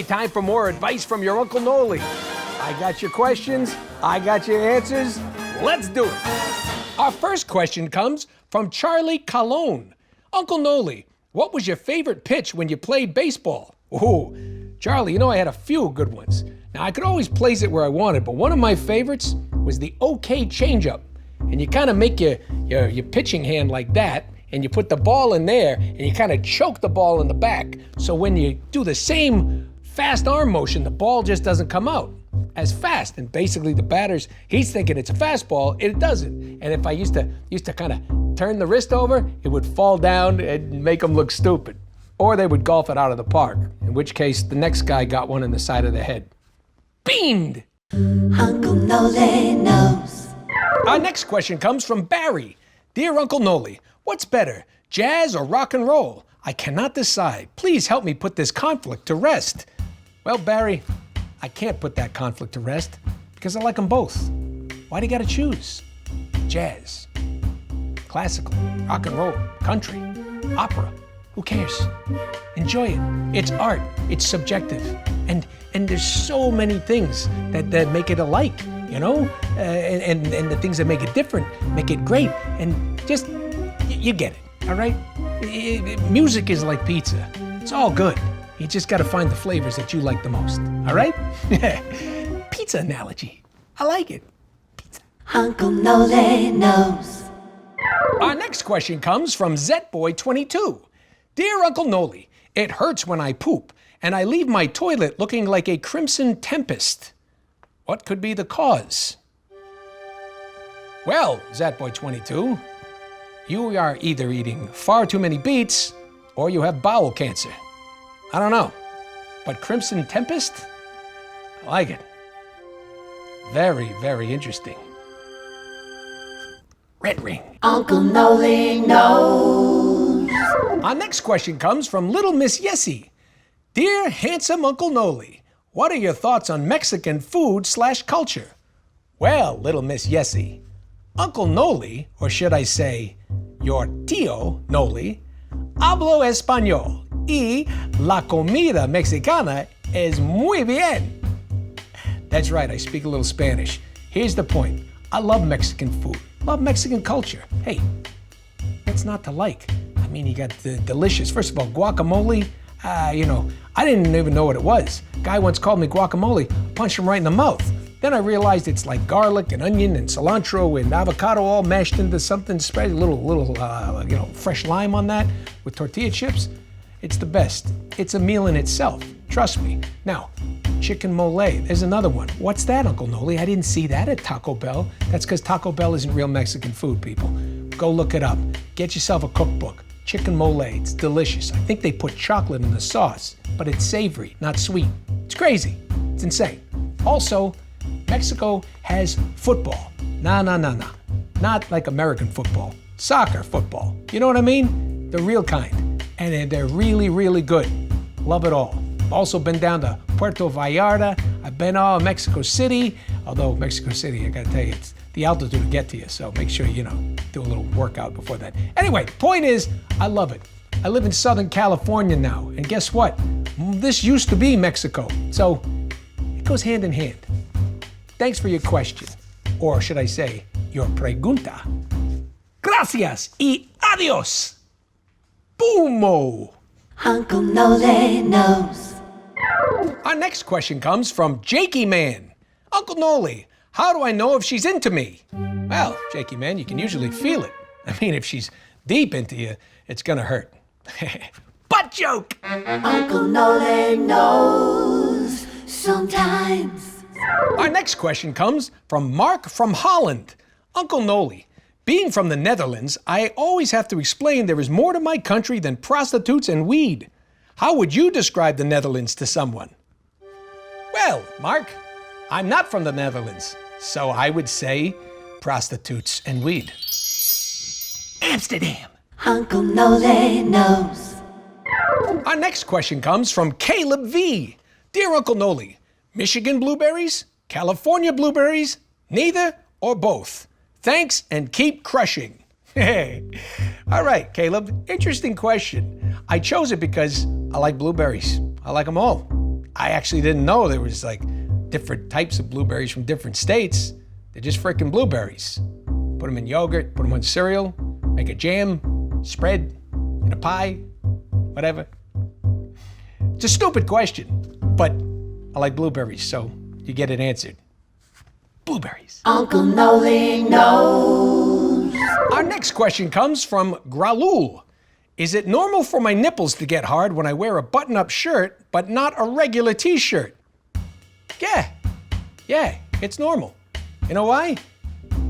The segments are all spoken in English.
time for more advice from your Uncle Noly. I got your questions, I got your answers. Let's do it. Our first question comes from Charlie Colon. Uncle Noly, what was your favorite pitch when you played baseball? Oh, Charlie, you know I had a few good ones. Now, I could always place it where I wanted, but one of my favorites was the OK changeup. And you kind of make your pitching hand like that, and you put the ball in there, and you kind of choke the ball in the back. So when you do the same fast arm motion, the ball just doesn't come out as fast. And basically the batter's, he's thinking it's a fastball, it doesn't. And if I used to kind of turn the wrist over, it would fall down and make them look stupid. Or they would golf it out of the park, in which case the next guy got one in the side of the head. Beamed! Uncle Noly knows. Our next question comes from Barry. Dear Uncle Noly, what's better, jazz or rock and roll? I cannot decide. Please help me put this conflict to rest. Well, Barry, I can't put that conflict to rest because I like them both. Why do you gotta choose? Jazz, classical, rock and roll, country, opera. Who cares? Enjoy it. It's art. It's subjective. And there's so many things that make it alike, you know? And the things that make it different, make it great. And just, you get it, all right? Music is like pizza. It's all good. You just gotta find the flavors that you like the most, all right? Pizza analogy. I like it. Pizza. Uncle Noly knows. Our next question comes from Zetboy22. Dear Uncle Noly, it hurts when I poop, and I leave my toilet looking like a crimson tempest. What could be the cause? Well, Zatboy22, you are either eating far too many beets, or you have bowel cancer. I don't know, but crimson tempest? I like it. Very, very interesting. Red ring. Uncle Noly knows. Our next question comes from Little Miss Yessie. Dear handsome Uncle Noly, what are your thoughts on Mexican food/culture? Well, Little Miss Yessie, Uncle Noly, or should I say, your tío Noly, hablo español y la comida mexicana es muy bien. That's right, I speak a little Spanish. Here's the point. I love Mexican food, love Mexican culture. Hey, what's not to like? I mean, you got the delicious, first of all, guacamole. I didn't even know what it was. Guy once called me guacamole, punched him right in the mouth. Then I realized it's like garlic and onion and cilantro and avocado all mashed into something, spread a little fresh lime on that with tortilla chips. It's the best. It's a meal in itself, trust me. Now, chicken mole, there's another one. What's that, Uncle Noly? I didn't see that at Taco Bell. That's because Taco Bell isn't real Mexican food, people. Go look it up. Get yourself a cookbook. Chicken mole, it's delicious. I think they put chocolate in the sauce, but it's savory, not sweet. It's crazy. It's insane. Also, Mexico has football. No. Not like American football. Soccer football. You know what I mean? The real kind. And they're really, really good. Love it all. Also been down to Puerto Vallarta. I've been to Mexico City. Although Mexico City, I gotta tell you, it's the altitude to get to you. So make sure, do a little workout before that. Anyway, point is, I love it. I live in Southern California now. And guess what? This used to be Mexico. So it goes hand in hand. Thanks for your question. Or should I say, your pregunta. Gracias y adios. Boomo. Uncle Noly knows. Our next question comes from Jakey Man. Uncle Noly, how do I know if she's into me? Well, Jakey Man, you can usually feel it. I mean, if she's deep into you, it's gonna hurt. Butt joke! Uncle Noly knows sometimes. Our next question comes from Mark from Holland. Uncle Noly, being from the Netherlands, I always have to explain there is more to my country than prostitutes and weed. How would you describe the Netherlands to someone? Well, Mark, I'm not from the Netherlands, so I would say prostitutes and weed. Amsterdam. Uncle Noly knows. Our next question comes from Caleb V. Dear Uncle Noly, Michigan blueberries, California blueberries, neither or both? Thanks and keep crushing. Hey. All right, Caleb, interesting question. I chose it because I like blueberries. I like them all. I actually didn't know there was like different types of blueberries from different states. They're just frickin' blueberries. Put them in yogurt, put them on cereal, make a jam, spread, in a pie, whatever. It's a stupid question, but I like blueberries, so you get it answered. Blueberries. Uncle Noly knows. Our next question comes from Gralul. Is it normal for my nipples to get hard when I wear a button-up shirt, but not a regular t-shirt? Yeah, it's normal. You know why?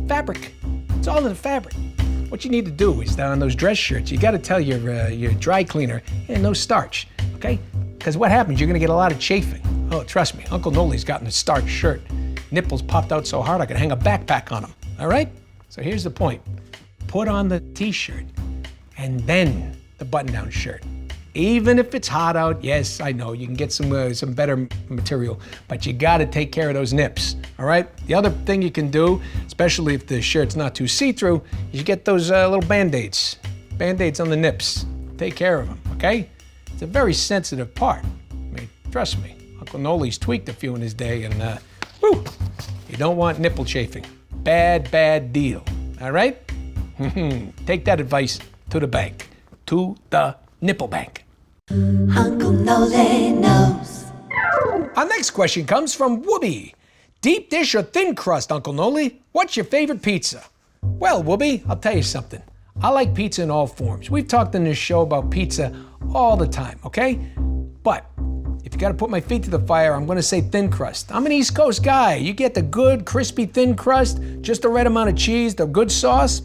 Fabric. It's all in the fabric. What you need to do is on those dress shirts, you got to tell your dry cleaner, no starch, okay? Because what happens, you're going to get a lot of chafing. Oh, trust me, Uncle Noly's gotten a starch shirt. Nipples popped out so hard I could hang a backpack on them, all right? So here's the point. Put on the t-shirt and then the button-down shirt. Even if it's hot out, yes, I know, you can get some better material, but you gotta take care of those nips, all right? The other thing you can do, especially if the shirt's not too see-through, is you get those little Band-Aids. Band-Aids on the nips. Take care of them, okay? It's a very sensitive part. I mean, trust me, Uncle Noly's tweaked a few in his day, and you don't want nipple chafing. Bad deal, all right? Take that advice to the bank, to the nipple bank. Uncle Noly knows. Our next question comes from Whoopi. Deep dish or thin crust, Uncle Noly? What's your favorite pizza? Well, Whoopi, I'll tell you something. I like pizza in all forms. We've talked in this show about pizza all the time, okay? But if you gotta put my feet to the fire, I'm gonna say thin crust. I'm an East Coast guy. You get the good, crispy, thin crust, just the right amount of cheese, the good sauce,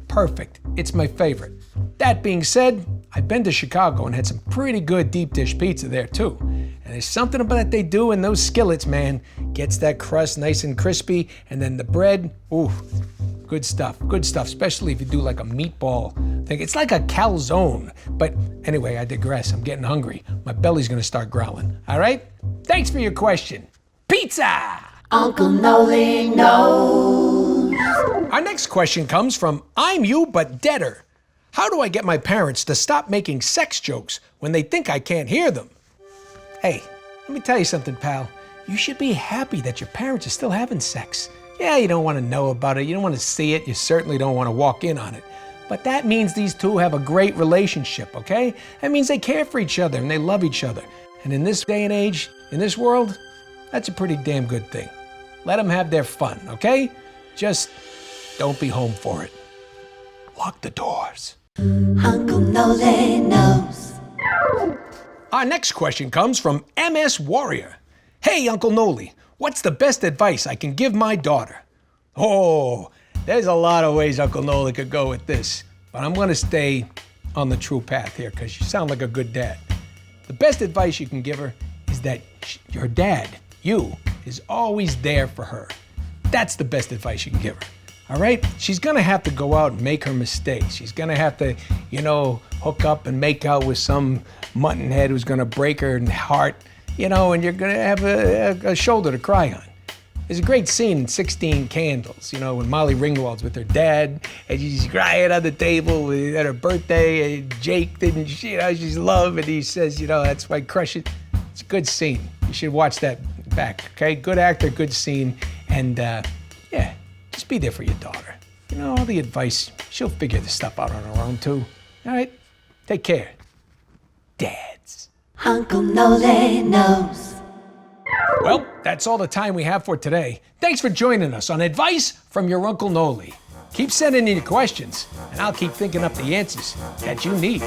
perfect. It's my favorite. That being said, I've been to Chicago and had some pretty good deep dish pizza there too. And there's something about that they do in those skillets, man. Gets that crust nice and crispy, and then the bread, good stuff, especially if you do like a meatball thing. It's like a calzone. But anyway, I digress. I'm getting hungry. My belly's gonna start growling, all right? Thanks for your question. Pizza! Uncle Noly knows. Our next question comes from I'm You But Deader. How do I get my parents to stop making sex jokes when they think I can't hear them? Hey, let me tell you something, pal. You should be happy that your parents are still having sex. Yeah, you don't want to know about it. You don't want to see it. You certainly don't want to walk in on it. But that means these two have a great relationship, okay? That means they care for each other and they love each other. And in this day and age, in this world, that's a pretty damn good thing. Let them have their fun, okay? Just don't be home for it. Lock the doors. Uncle Noly knows. Our next question comes from MS Warrior. Hey, Uncle Noly, what's the best advice I can give my daughter? Oh, there's a lot of ways Uncle Noly could go with this, but I'm gonna stay on the true path here because you sound like a good dad. The best advice you can give her is that your dad, you, is always there for her. That's the best advice you can give her. All right? She's gonna have to go out and make her mistakes. She's gonna have to, hook up and make out with some muttonhead who's gonna break her heart, and you're gonna have a shoulder to cry on. There's a great scene in 16 Candles, when Molly Ringwald's with her dad and she's crying on the table at her birthday and Jake didn't, she's love and he says, that's why I crush it. It's a good scene. You should watch that back, okay? Good actor, good scene, and just be there for your daughter. All the advice, she'll figure this stuff out on her own too. All right? Take care. Dads. Uncle Noly knows. Well, that's all the time we have for today. Thanks for joining us on Advice from Your Uncle Noly. Keep sending in your questions, and I'll keep thinking up the answers that you need.